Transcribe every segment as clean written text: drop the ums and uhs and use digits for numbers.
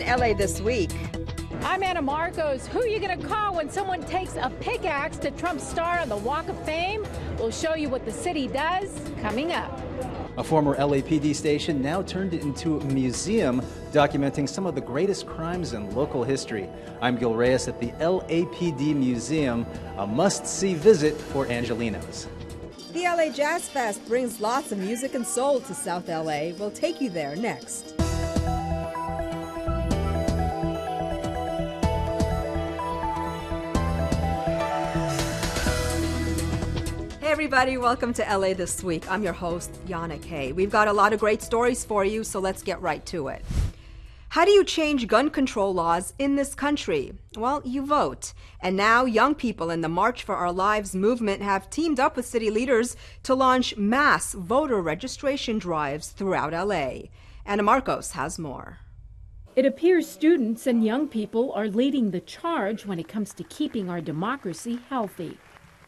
LA This Week. I'm Anna Marcos. Who are you going to call when someone takes a pickaxe to Trump's star on the Walk of Fame? We'll show you what the city does coming up. A former LAPD station now turned into a museum documenting some of the greatest crimes in local history. I'm Gil Reyes at the LAPD Museum, a must-see visit for Angelinos. The LA Jazz Fest brings lots of music and soul to South LA. We'll take you there next. Hey everybody, welcome to LA This Week. I'm your host, Yana Kay. We've got a lot of great stories for you, so let's get right to it. How do you change gun control laws in this country? Well, you vote. And now young people in the March for Our Lives movement have teamed up with city leaders to launch mass voter registration drives throughout LA. Anna Marcos has more. It appears students and young people are leading the charge when it comes to keeping our democracy healthy.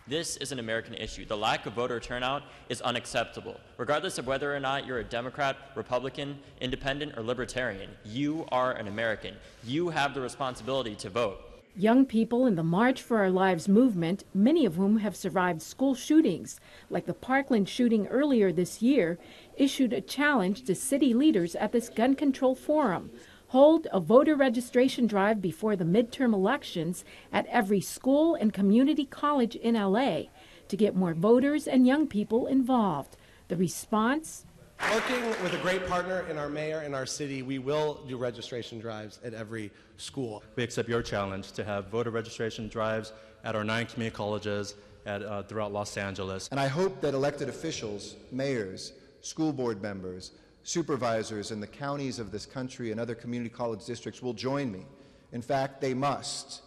This is an American issue. The lack of voter turnout is unacceptable. Regardless of whether or not you're a Democrat, Republican, Independent, or Libertarian, you are an American. You have the responsibility to vote. Young people in the March for Our Lives movement, many of whom have survived school shootings, like the Parkland shooting earlier this year, issued a challenge to city leaders at this gun control forum. Hold a voter registration drive before the midterm elections at every school and community college in LA to get more voters and young people involved. The response? Working with a great partner in our mayor and our city, we will do registration drives at every school. We accept your challenge to have voter registration drives at our 9 community colleges throughout Los Angeles. And I hope that elected officials, mayors, school board members, supervisors in the counties of this country and other community college districts will join me. In fact, they must.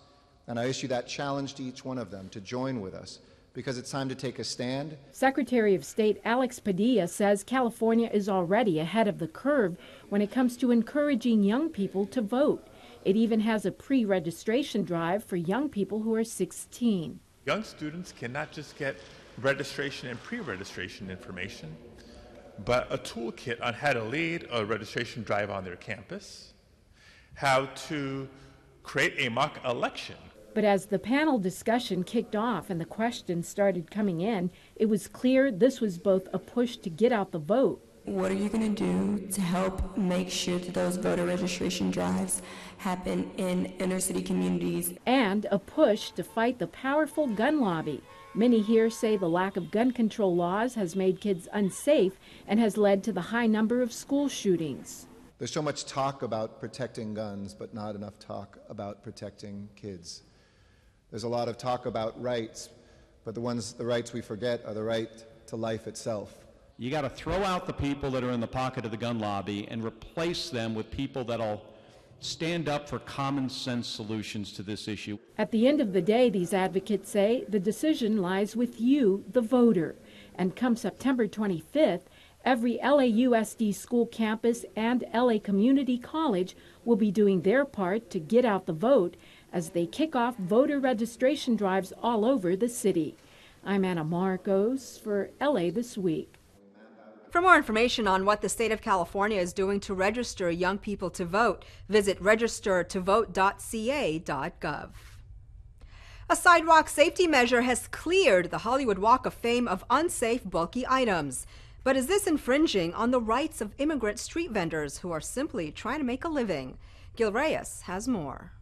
And I issue that challenge to each one of them to join with us, because it's time to take a stand. Secretary of State Alex Padilla says California is already ahead of the curve when it comes to encouraging young people to vote. It even has a pre-registration drive for young people who are 16. Young students cannot just get registration and pre-registration information, but a toolkit on how to lead a registration drive on their campus, how to create a mock election. But as the panel discussion kicked off and the questions started coming in, it was clear this was both a push to get out the vote. What are you going to do to help make sure that those voter registration drives happen in inner city communities? And a push to fight the powerful gun lobby. Many here say the lack of gun control laws has made kids unsafe and has led to the high number of school shootings. There's so much talk about protecting guns, but not enough talk about protecting kids. There's a lot of talk about rights, but the rights we forget are the right to life itself. You got to throw out the people that are in the pocket of the gun lobby and replace them with people that'll stand up for common sense solutions to this issue. At the end of the day, these advocates say the decision lies with you, the voter. And come September 25th, every LAUSD school campus and LA Community College will be doing their part to get out the vote as they kick off voter registration drives all over the city. I'm Anna Marcos for LA This Week. For more information on what the state of California is doing to register young people to vote, visit registertovote.ca.gov. A sidewalk safety measure has cleared the Hollywood Walk of Fame of unsafe, bulky items. But is this infringing on the rights of immigrant street vendors who are simply trying to make a living? Gil Reyes has more.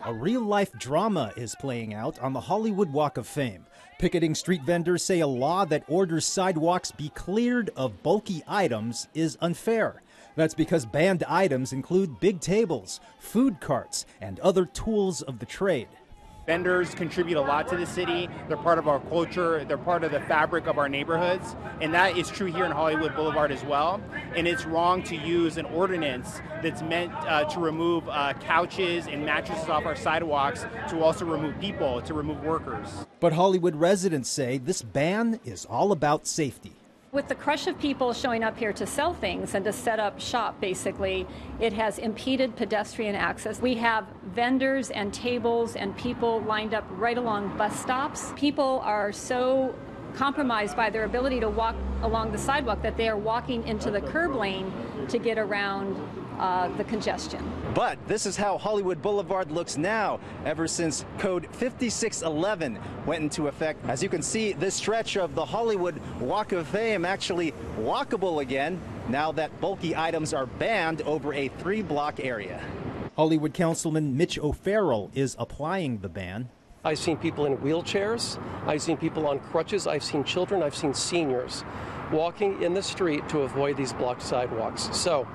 A real-life drama is playing out on the Hollywood Walk of Fame. Picketing street vendors say a law that orders sidewalks be cleared of bulky items is unfair. That's because banned items include big tables, food carts, and other tools of the trade. Vendors contribute a lot to the city. They're part of our culture. They're part of the fabric of our neighborhoods. And that is true here in Hollywood Boulevard as well. And it's wrong to use an ordinance that's meant to remove couches and mattresses off our sidewalks to also remove people, to remove workers. But Hollywood residents say this ban is all about safety. With the crush of people showing up here to sell things and to set up shop, basically, it has impeded pedestrian access. We have vendors and tables and people lined up right along bus stops. People are so compromised by their ability to walk along the sidewalk, that they are walking into the curb lane to get around the congestion. But this is how Hollywood Boulevard looks now, ever since Code 5611 went into effect. As you can see, this stretch of the Hollywood Walk of Fame actually walkable again, now that bulky items are banned over a 3-block area. Hollywood Councilman Mitch O'Farrell is applying the ban. I've seen people in wheelchairs, I've seen people on crutches, I've seen children, I've seen seniors walking in the street to avoid these blocked sidewalks. So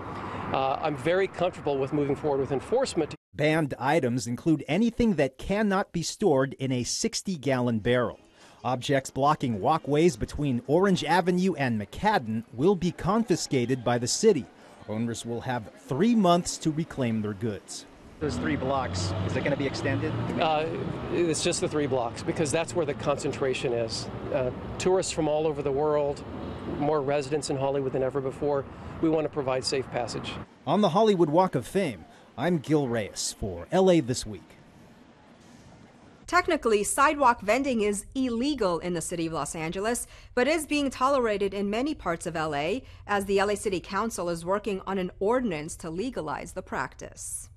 I'm very comfortable with moving forward with enforcement. Banned items include anything that cannot be stored in a 60-gallon barrel. Objects blocking walkways between Orange Avenue and McCadden will be confiscated by the city. Owners will have 3 months to reclaim their goods. Those 3 blocks, is it going to be extended? It's just the 3 blocks because that's where the concentration is. Tourists from all over the world, more residents in Hollywood than ever before. We want to provide safe passage. On the Hollywood Walk of Fame, I'm Gil Reyes for LA This Week. Technically, sidewalk vending is illegal in the city of Los Angeles, but is being tolerated in many parts of LA, as the LA City Council is working on an ordinance to legalize the practice.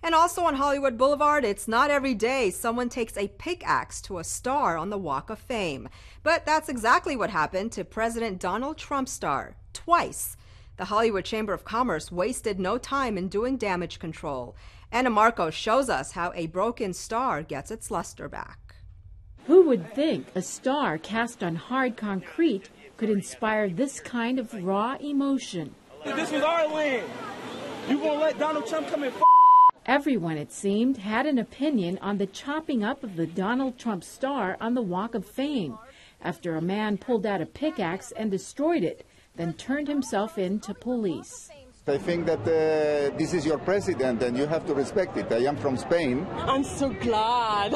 And also on Hollywood Boulevard, it's not every day someone takes a pickaxe to a star on the Walk of Fame. But that's exactly what happened to President Donald Trump's star, twice. The Hollywood Chamber of Commerce wasted no time in doing damage control. Anna Marcos shows us how a broken star gets its luster back. Who would think a star cast on hard concrete could inspire this kind of raw emotion? This was our land. You gonna let Donald Trump come and Everyone, it seemed, had an opinion on the chopping up of the Donald Trump star on the Walk of Fame after a man pulled out a pickaxe and destroyed it, then turned himself in to police. I think that this is your president and you have to respect it. I am from Spain. I'm so glad.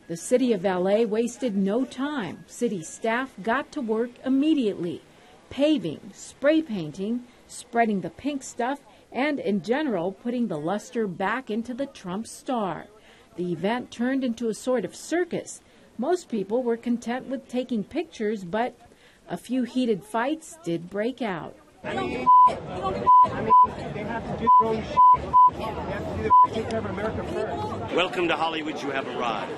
The city of LA wasted no time. City staff got to work immediately, paving, spray painting, spreading the pink stuff, and in general putting the luster back into the Trump star. The event turned into a sort of circus. Most people were content with taking pictures, but a few heated fights did break out. they have to do their own shit. They have to take care of America first. Welcome to Hollywood, you have arrived.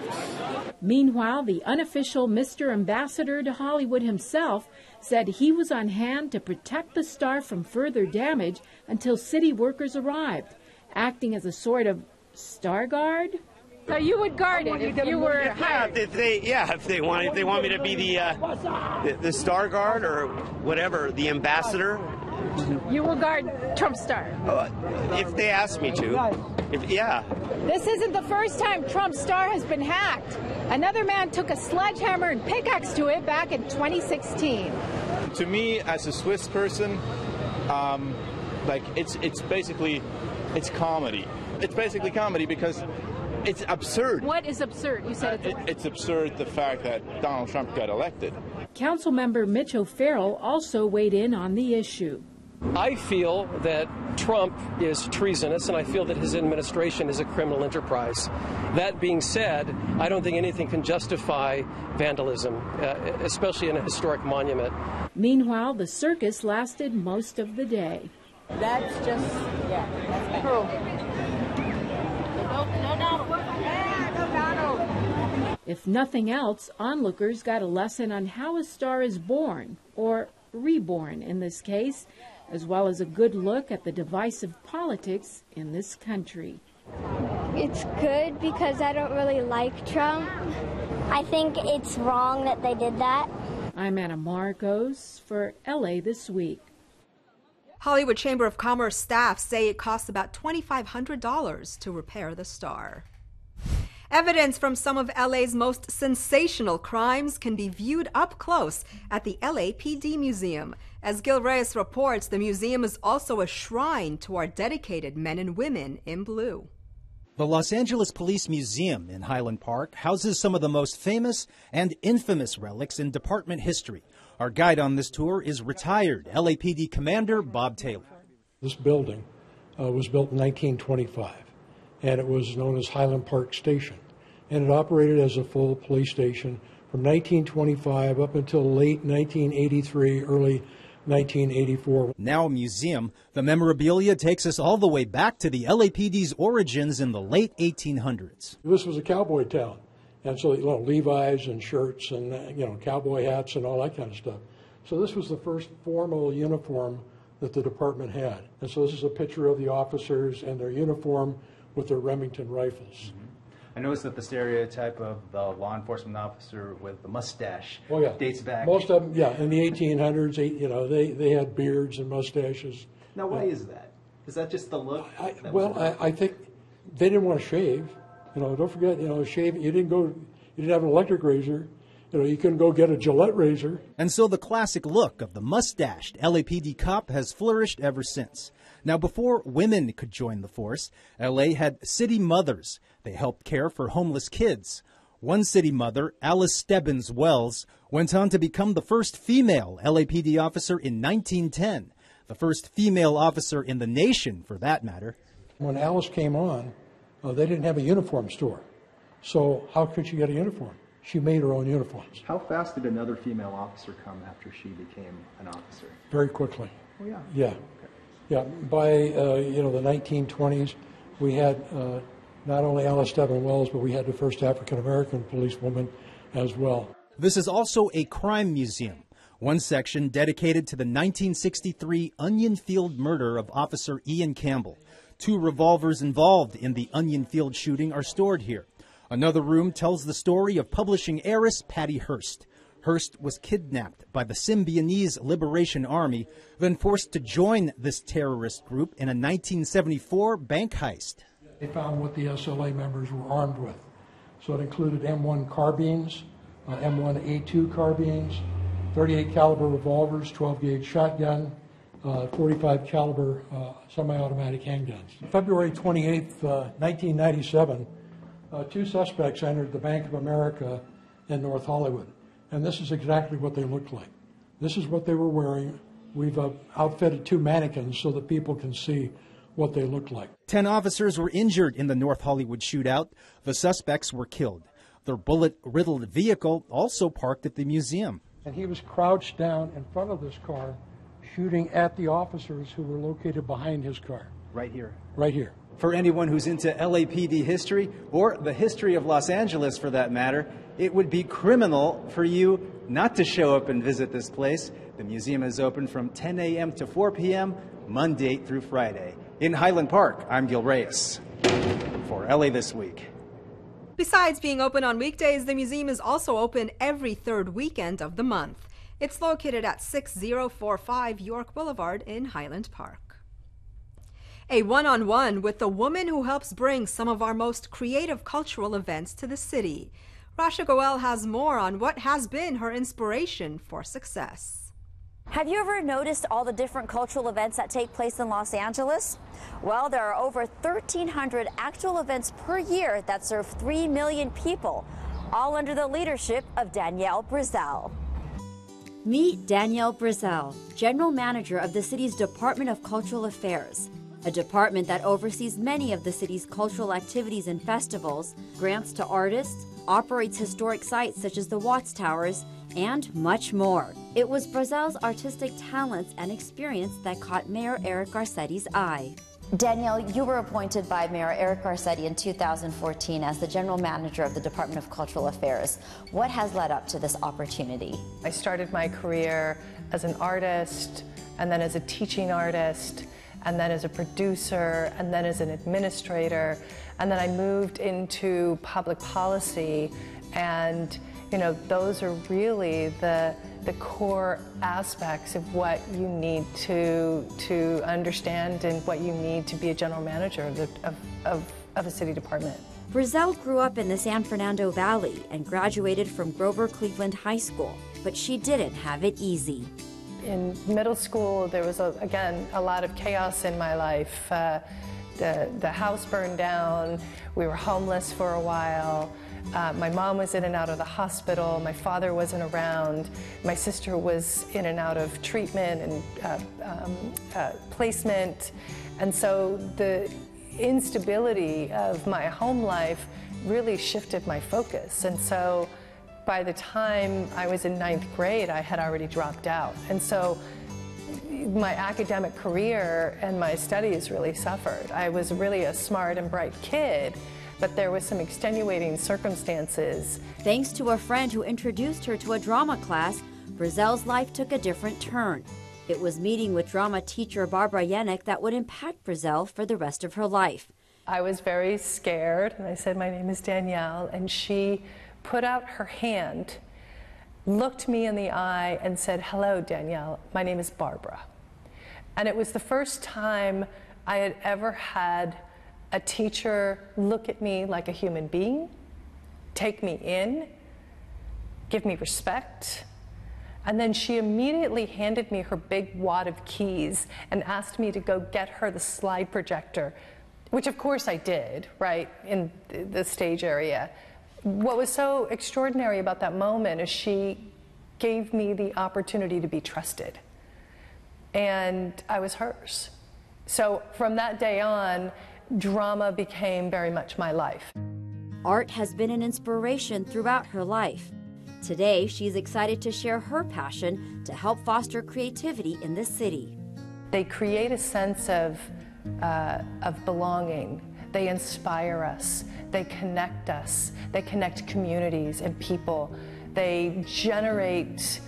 Meanwhile, the unofficial Mr. Ambassador to Hollywood himself said he was on hand to protect the star from further damage until city workers arrived, acting as a sort of star guard. So you would guard it if you were hired? If they want me to be the star guard or whatever, the ambassador. You will guard Trump star. If they ask me to. This isn't the first time Trump's star has been hacked. Another man took a sledgehammer and pickaxe to it back in 2016. To me, as a Swiss person, it's basically comedy. It's basically comedy because it's absurd. What is absurd? You said it's absurd, the fact that Donald Trump got elected. Councilmember Mitch O'Farrell also weighed in on the issue. I feel that Trump is treasonous, and I feel that his administration is a criminal enterprise. That being said, I don't think anything can justify vandalism, especially in a historic monument. Meanwhile, the circus lasted most of the day. That's just, that's true. If nothing else, onlookers got a lesson on how a star is born, or reborn in this case, as well as a good look at the divisive politics in this country. It's good because I don't really like Trump. I think it's wrong that they did that. I'm Anna Marcos for LA This Week. Hollywood Chamber of Commerce staff say it costs about $2,500 to repair the star. Evidence from some of LA's most sensational crimes can be viewed up close at the LAPD Museum. As Gil Reyes reports, the museum is also a shrine to our dedicated men and women in blue. The Los Angeles Police Museum in Highland Park houses some of the most famous and infamous relics in department history. Our guide on this tour is retired LAPD Commander Bob Taylor. This building was built in 1925, and it was known as Highland Park Station. And it operated as a full police station from 1925 up until late 1983, early 1984. Now a museum, the memorabilia takes us all the way back to the LAPD's origins in the late 1800s. This was a cowboy town, and so Levi's and shirts and cowboy hats and all that kind of stuff. So this was the first formal uniform that the department had. And so this is a picture of the officers and their uniform with their Remington rifles. I noticed that the stereotype of the law enforcement officer with the mustache dates back. Most of them, in the 1800s, they had beards and mustaches. Now, why is that? Is that just the look? I think they didn't want to shave. Don't forget, shave. You didn't have an electric razor. You couldn't go get a Gillette razor. And so the classic look of the mustached LAPD cop has flourished ever since. Now, before women could join the force, LA had city mothers. They helped care for homeless kids. One city mother, Alice Stebbins Wells, went on to become the first female LAPD officer in 1910, the first female officer in the nation, for that matter. When Alice came on, they didn't have a uniform store. So how could she get a uniform? She made her own uniforms. How fast did another female officer come after she became an officer? Very quickly. Oh, yeah. Yeah. Yeah. By, the 1920s, we had not only Alice Stebbins Wells, but we had the first African-American policewoman as well. This is also a crime museum. One section dedicated to the 1963 Onion Field murder of Officer Ian Campbell. 2 revolvers involved in the Onion Field shooting are stored here. Another room tells the story of publishing heiress Patty Hearst. Hearst was kidnapped by the Symbionese Liberation Army, then forced to join this terrorist group in a 1974 bank heist. They found what the SLA members were armed with. So it included M1 carbines, M1A2 carbines, 38 caliber revolvers, 12-gauge shotgun, 45 caliber semi-automatic handguns. February 28th, 1997, 2 suspects entered the Bank of America in North Hollywood. And this is exactly what they looked like. This is what they were wearing. We've outfitted 2 mannequins so that people can see what they look like. 10 officers were injured in the North Hollywood shootout. The suspects were killed. Their bullet-riddled vehicle also parked at the museum. And he was crouched down in front of this car, shooting at the officers who were located behind his car. Right here? Right here. For anyone who's into LAPD history, or the history of Los Angeles for that matter, it would be criminal for you not to show up and visit this place. The museum is open from 10 a.m. to 4 p.m., Monday through Friday. In Highland Park, I'm Gil Reyes for LA This Week. Besides being open on weekdays, the museum is also open every 3rd weekend of the month. It's located at 6045 York Boulevard in Highland Park. A one-on-one with the woman who helps bring some of our most creative cultural events to the city. Rasha Goel has more on what has been her inspiration for success. Have you ever noticed all the different cultural events that take place in Los Angeles? Well, there are over 1,300 actual events per year that serve 3 million people, all under the leadership of Danielle Brazell. Meet Danielle Brazell, General Manager of the city's Department of Cultural Affairs, a department that oversees many of the city's cultural activities and festivals, grants to artists, operates historic sites such as the Watts Towers, and much more. It was Brazell's artistic talents and experience that caught Mayor Eric Garcetti's eye. Danielle, you were appointed by Mayor Eric Garcetti in 2014 as the General Manager of the Department of Cultural Affairs. What has led up to this opportunity? I started my career as an artist, and then as a teaching artist, and then as a producer, and then as an administrator, and then I moved into public policy, and those are really the core aspects of what you need to understand and what you need to be a general manager of a city department. Brazell grew up in the San Fernando Valley and graduated from Grover Cleveland High School, but she didn't have it easy. In middle school, there was, again, a lot of chaos in my life. The house burned down, we were homeless for a while. My mom was in and out of the hospital, my father wasn't around, my sister was in and out of treatment and placement, and so the instability of my home life really shifted my focus. And so by the time I was in 9th grade, I had already dropped out. And so my academic career and my studies really suffered. I was really a smart and bright kid, but there was some extenuating circumstances. Thanks to a friend who introduced her to a drama class, Brazell's life took a different turn. It was meeting with drama teacher Barbara Yannick that would impact Brazell for the rest of her life. I was very scared, and I said, "My name is Danielle," and she put out her hand, looked me in the eye, and said, "Hello, Danielle, my name is Barbara." And it was the first time I had ever had a teacher look at me like a human being, take me in, give me respect. And then she immediately handed me her big wad of keys and asked me to go get her the slide projector, which of course I did, right, in the stage area. What was so extraordinary about that moment is she gave me the opportunity to be trusted. And I was hers. So from that day on, drama became very much my life. Art has been an inspiration throughout her life. Today, she's excited to share her passion to help foster creativity in the city. They create a sense of belonging. They inspire us. They connect us. They connect communities and people. They generate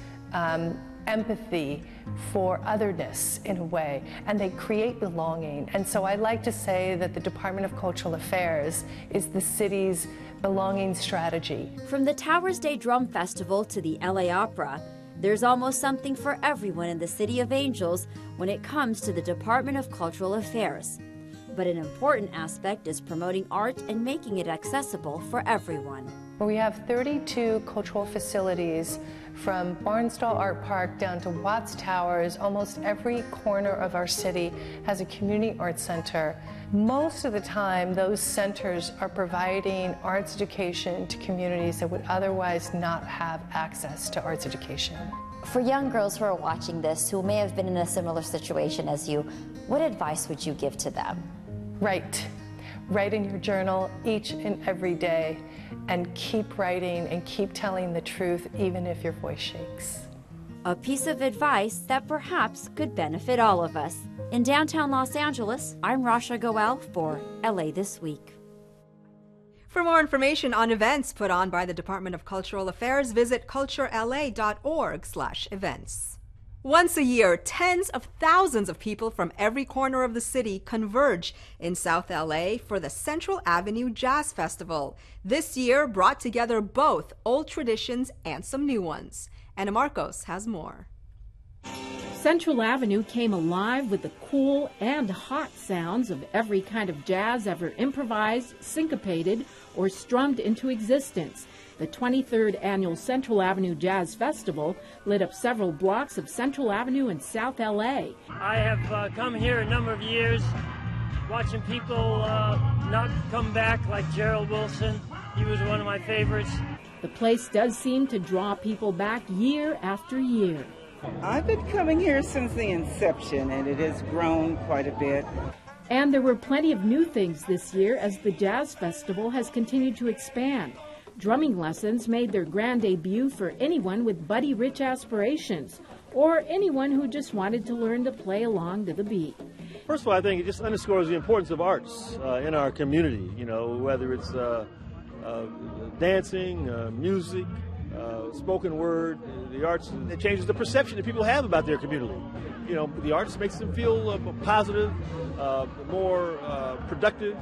empathy for otherness in a way, and they create belonging. And so I like to say that the Department of Cultural Affairs is the city's belonging strategy. From the Towers Day Drum Festival to the LA Opera, there's almost something for everyone in the City of Angels when it comes to the Department of Cultural Affairs. But an important aspect is promoting art and making it accessible for everyone. We have 32 cultural facilities, from Barnsdall Art Park down to Watts Towers. Almost every corner of our city has a community arts center. Most of the time, those centers are providing arts education to communities that would otherwise not have access to arts education. For young girls who are watching this, who may have been in a similar situation as you, what advice would you give to them? Write. Write in your journal each and every day, and keep writing and keep telling the truth even if your voice shakes. A piece of advice that perhaps could benefit all of us. In downtown Los Angeles, I'm Rasha Goel for LA This Week. For more information on events put on by the Department of Cultural Affairs, visit culturela.org/events. Once a year, tens of thousands of people from every corner of the city converge in South LA for the Central Avenue Jazz Festival. This year brought together both old traditions and some new ones. Anna Marcos has more. Central Avenue came alive with the cool and hot sounds of every kind of jazz ever improvised, syncopated, or strummed into existence. The 23rd Annual Central Avenue Jazz Festival lit up several blocks of Central Avenue in South LA. I have come here a number of years, watching people not come back, like Gerald Wilson. He was one of my favorites. The place does seem to draw people back year after year. I've been coming here since the inception, and it has grown quite a bit. And there were plenty of new things this year as the Jazz Festival has continued to expand. Drumming lessons made their grand debut for anyone with Buddy-rich aspirations, or anyone who just wanted to learn to play along to the beat. First of all, I think it just underscores the importance of arts in our community, you know, whether it's dancing, music, spoken word, the arts. It changes the perception that people have about their community. You know, the arts makes them feel positive, more productive,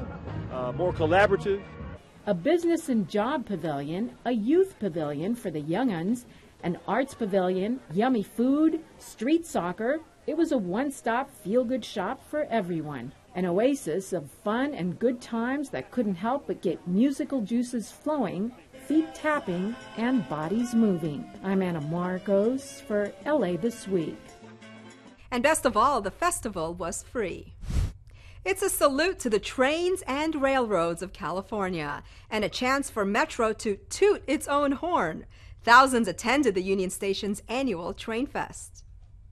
more collaborative. A business and job pavilion, a youth pavilion for the young uns, an arts pavilion, yummy food, street soccer. It was a one-stop feel-good shop for everyone. An oasis of fun and good times that couldn't help but get musical juices flowing, feet tapping, and bodies moving. I'm Anna Marcos for LA This Week. And best of all, the festival was free. It's a salute to the trains and railroads of California, and a chance for Metro to toot its own horn. Thousands attended the Union Station's annual Train Fest.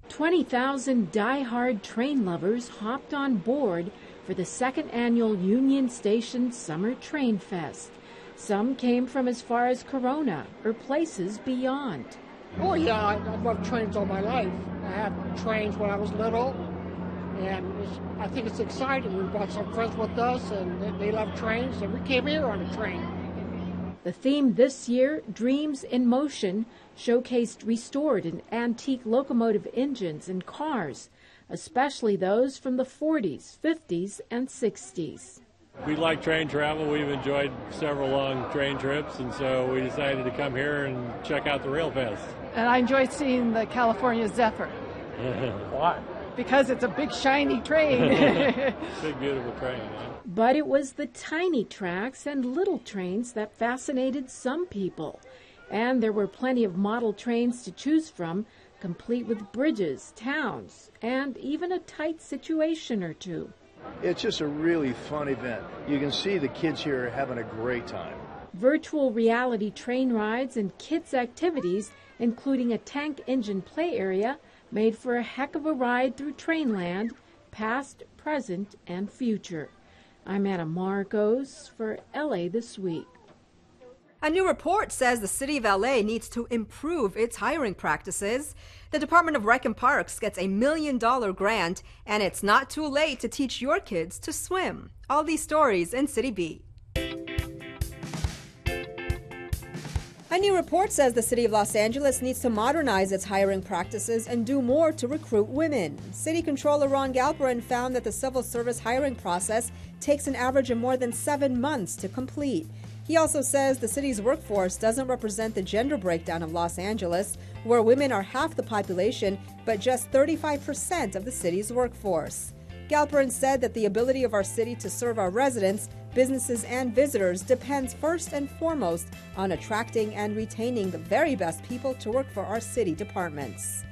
20,000 die-hard train lovers hopped on board for the second annual Union Station Summer Train Fest. Some came from as far as Corona or places beyond. Oh yeah, I've loved trains all my life. I had trains when I was little, and I think it's exciting. We brought some friends with us, and they love trains, and we came here on a train. The theme this year, Dreams in Motion, showcased restored and antique locomotive engines and cars, especially those from the 40s, 50s, and 60s. We like train travel. We've enjoyed several long train trips, and so we decided to come here and check out the Rail Fest. And I enjoyed seeing the California Zephyr. Why? Because it's a big, shiny train. Big, beautiful train. Yeah. But it was the tiny tracks and little trains that fascinated some people. And there were plenty of model trains to choose from, complete with bridges, towns, and even a tight situation or two. It's just a really fun event. You can see the kids here having a great time. Virtual reality train rides and kids' activities, including a tank engine play area, made for a heck of a ride through Trainland, past, present, and future. I'm Anna Marcos for LA This Week. A new report says the City of LA needs to improve its hiring practices. The Department of Rec and Parks gets a $1 million grant, and it's not too late to teach your kids to swim. All these stories in Citybeat. A new report says the City of Los Angeles needs to modernize its hiring practices and do more to recruit women. City Controller Ron Galperin found that the civil service hiring process takes an average of more than 7 months to complete. He also says the city's workforce doesn't represent the gender breakdown of Los Angeles, where women are half the population, but just 35% of the city's workforce. Galperin said that the ability of our city to serve our residents, businesses, and visitors depends first and foremost on attracting and retaining the very best people to work for our city departments.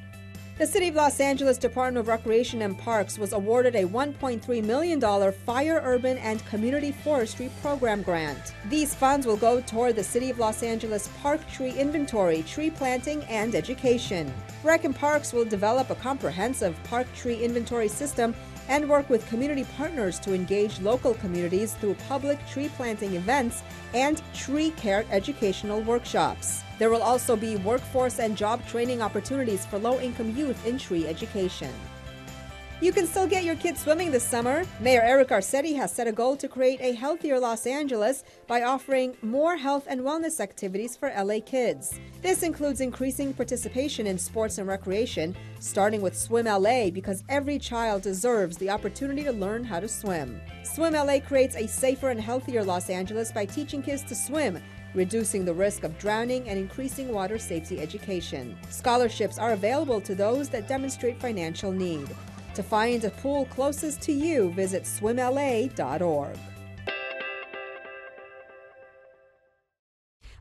The City of Los Angeles Department of Recreation and Parks was awarded a $1.3 million Fire, Urban, and Community Forestry Program grant. These funds will go toward the City of Los Angeles park tree inventory, tree planting, and education. Rec and Parks will develop a comprehensive park tree inventory system and work with community partners to engage local communities through public tree planting events and tree care educational workshops. There will also be workforce and job training opportunities for low-income youth in tree education. You can still get your kids swimming this summer. Mayor Eric Garcetti has set a goal to create a healthier Los Angeles by offering more health and wellness activities for LA kids. This includes increasing participation in sports and recreation, starting with Swim LA, because every child deserves the opportunity to learn how to swim. Swim LA creates a safer and healthier Los Angeles by teaching kids to swim, reducing the risk of drowning, and increasing water safety education. Scholarships are available to those that demonstrate financial need. To find a pool closest to you, visit swimla.org.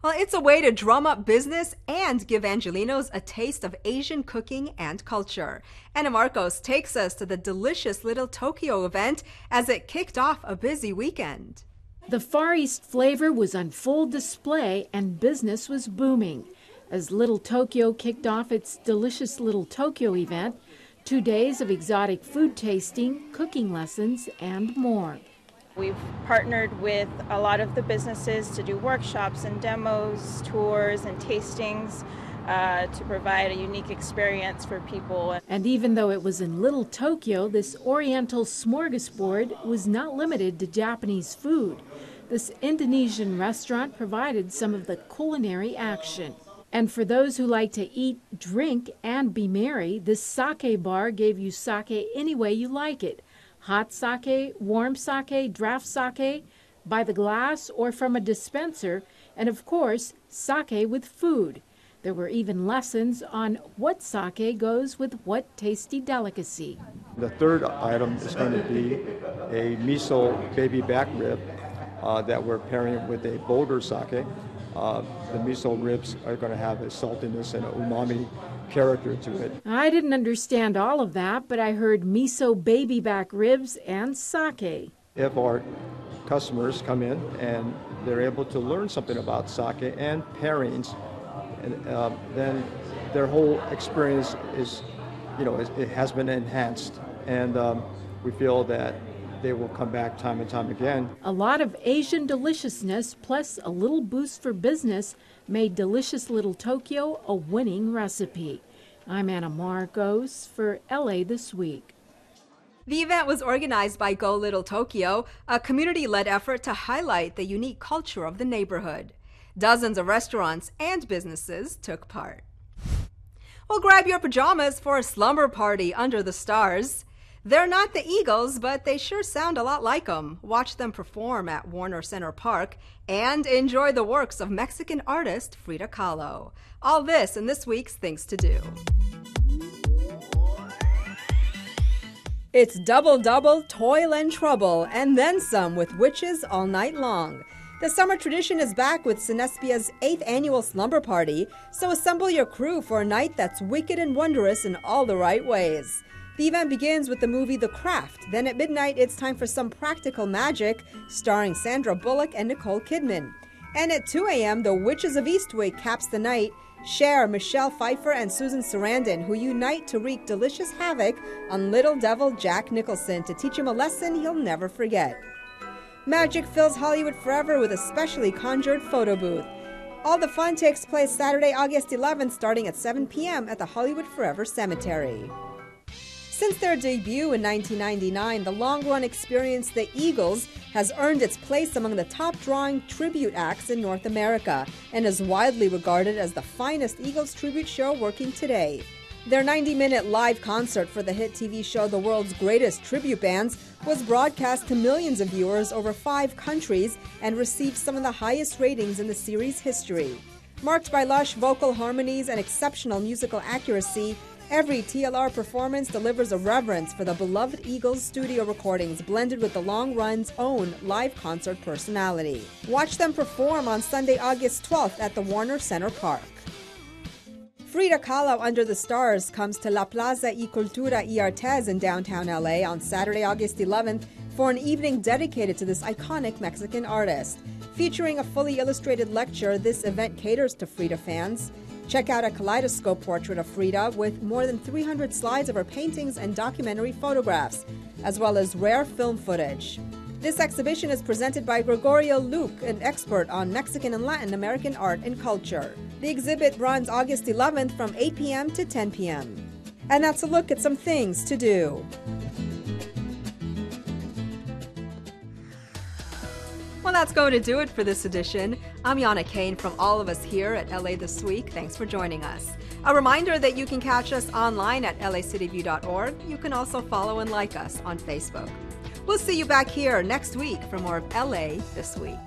Well, it's a way to drum up business and give Angelenos a taste of Asian cooking and culture. Anna Marcos takes us to the delicious Little Tokyo event as it kicked off a busy weekend. The Far East flavor was on full display and business was booming. As Little Tokyo kicked off its delicious Little Tokyo event, 2 days of exotic food tasting, cooking lessons, and more. We've partnered with a lot of the businesses to do workshops and demos, tours and tastings to provide a unique experience for people. And even though it was in Little Tokyo, this Oriental smorgasbord was not limited to Japanese food. This Indonesian restaurant provided some of the culinary action. And for those who like to eat, drink, and be merry, this sake bar gave you sake any way you like it. Hot sake, warm sake, draft sake, by the glass or from a dispenser, and of course, sake with food. There were even lessons on what sake goes with what tasty delicacy. The third item is going to be a miso baby back rib that we're pairing with a Boulder sake. The miso ribs are going to have a saltiness and an umami character to it. I didn't understand all of that, but I heard miso baby back ribs and sake. If our customers come in and they're able to learn something about sake and pairings, then their whole experience is, it has been enhanced. And we feel that they will come back time and time again. A lot of Asian deliciousness plus a little boost for business made Delicious Little Tokyo a winning recipe. I'm Anna Marcos for LA This Week. The event was organized by Go Little Tokyo, a community-led effort to highlight the unique culture of the neighborhood. Dozens of restaurants and businesses took part. Well, grab your pajamas for a slumber party under the stars. They're not the Eagles, but they sure sound a lot like them. Watch them perform at Warner Center Park and enjoy the works of Mexican artist Frida Kahlo. All this in this week's Things to Do. It's double, toil and trouble, and then some with witches all night long. The summer tradition is back with Sinespia's 8th annual slumber party, so assemble your crew for a night that's wicked and wondrous in all the right ways. The event begins with the movie The Craft. Then at midnight, it's time for some practical magic, starring Sandra Bullock and Nicole Kidman. And at 2 a.m., the Witches of Eastwick caps the night. Cher, Michelle Pfeiffer, and Susan Sarandon, who unite to wreak delicious havoc on little devil Jack Nicholson to teach him a lesson he'll never forget. Magic fills Hollywood forever with a specially conjured photo booth. All the fun takes place Saturday, August 11th, starting at 7 p.m. at the Hollywood Forever Cemetery. Since their debut in 1999, the long-run experience The Eagles has earned its place among the top-drawing tribute acts in North America and is widely regarded as the finest Eagles tribute show working today. Their 90-minute live concert for the hit TV show The World's Greatest Tribute Bands was broadcast to millions of viewers over 5 countries and received some of the highest ratings in the series' history. Marked by lush vocal harmonies and exceptional musical accuracy, every TLR performance delivers a reverence for the beloved Eagles studio recordings blended with the long run's own live concert personality. Watch them perform on Sunday, August 12th at the Warner Center Park. Frida Kahlo Under the Stars comes to La Plaza y Cultura y Artes in downtown LA on Saturday, August 11th for an evening dedicated to this iconic Mexican artist. Featuring a fully illustrated lecture, this event caters to Frida fans. Check out a kaleidoscope portrait of Frida with more than 300 slides of her paintings and documentary photographs, as well as rare film footage. This exhibition is presented by Gregorio Luque, an expert on Mexican and Latin American art and culture. The exhibit runs August 11th from 8 p.m. to 10 p.m. And that's a look at some things to do. Well, that's going to do it for this edition. I'm Yana Kane from all of us here at LA This Week. Thanks for joining us. A reminder that you can catch us online at lacitybview.org. You can also follow and like us on Facebook. We'll see you back here next week for more of LA This Week.